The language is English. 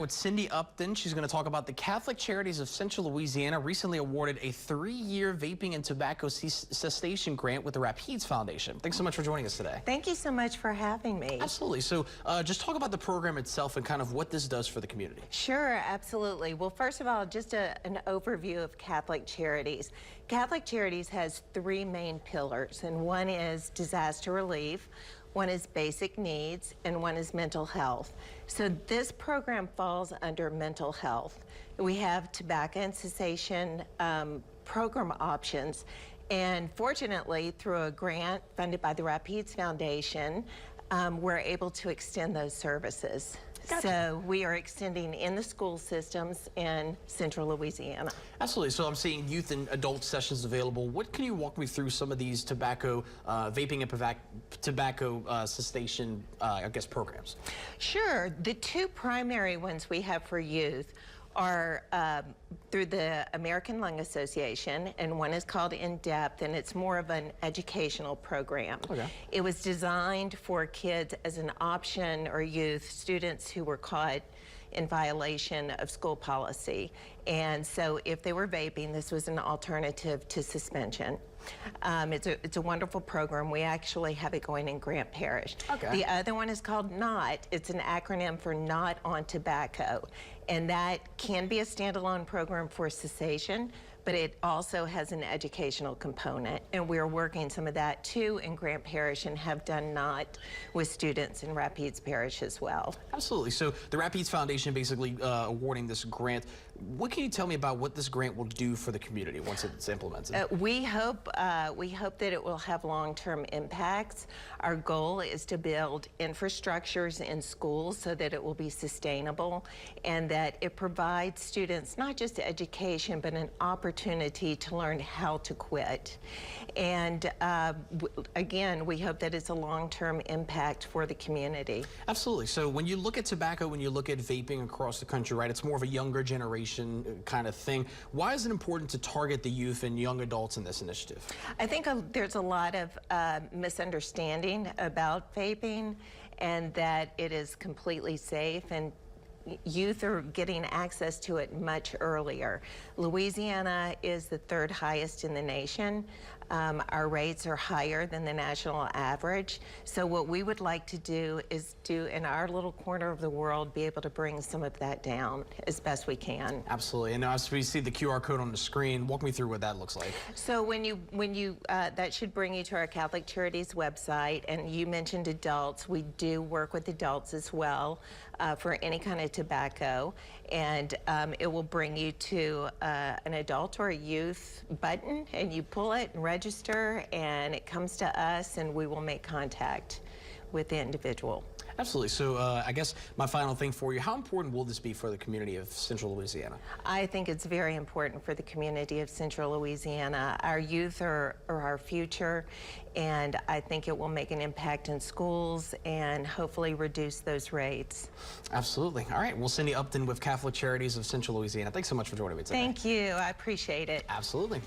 With Cindy Upton, she's going to talk about the Catholic Charities of Central Louisiana recently awarded a 3-year vaping and tobacco cessation grant with the Charities Foundation. Thanks so much for joining us today. Thank you so much for having me. Absolutely. So just talk about the program itself and kind of what this does for the community. Sure, absolutely. Well, first of all, just an overview of Catholic Charities. Catholic Charities has 3 main pillars, and one is disaster relief, one is basic needs, and one is mental health. So this program falls under mental health. We have tobacco and cessation program options, and fortunately, through a grant funded by the Charities Foundation, we're able to extend those services. Gotcha. So we are extending in the school systems in Central Louisiana. Absolutely. So I'm seeing youth and adult sessions available. What can you walk me through some of these tobacco, vaping and tobacco cessation, I guess, programs? Sure. The 2 primary ones we have for youth are through the American Lung Association, and one is called In Depth, and it's more of an educational program. Okay. It was designed for kids as an option, or youth, students who were caught in violation of school policy. And so if they were vaping, this was an alternative to suspension. It's a wonderful program. We actually have it going in Grant Parish. Okay. The other one is called NOT. It's an acronym for Not on Tobacco. And that can be a standalone program for cessation, but it also has an educational component. And we're working some of that too in Grant Parish and have done NOT with students in Rapides Parish as well. Absolutely. So the Rapides Foundation basically awarding this grant. What can you tell me about what this grant will do for the community once it's implemented? We hope that it will have long-term impacts. Our goal is to build infrastructures in schools so that it will be sustainable, and that it provides students not just education but an opportunity to learn how to quit. And again, we hope that it's a long-term impact for the community. Absolutely. So when you look at tobacco, when you look at vaping across the country, right, it's more of a younger generation kind of thing. Why is it important to target the youth and young adults in this initiative? I think there's a lot of misunderstanding about vaping, and that it is completely safe, and youth are getting access to it much earlier. Louisiana is the 3rd highest in the nation. Our rates are higher than the national average. So what we would like to do is in our little corner of the world, be able to bring some of that down as best we can. Absolutely. And now as we see the QR code on the screen, walk me through what that looks like. So that should bring you to our Catholic Charities website, and you mentioned adults. We do work with adults as well for any kind of tobacco, and it will bring you to an adult or a youth button, and you pull it and register, and it comes to us, and we will make contact with the individual. Absolutely. So I guess my final thing for you, how important will this be for the community of Central Louisiana? I think it's very important for the community of Central Louisiana. Our youth are our future, and I think it will make an impact in schools and hopefully reduce those rates. Absolutely. All right. Well, Cindy Upton with Catholic Charities of Central Louisiana, thanks so much for joining me today. Thank you. I appreciate it. Absolutely.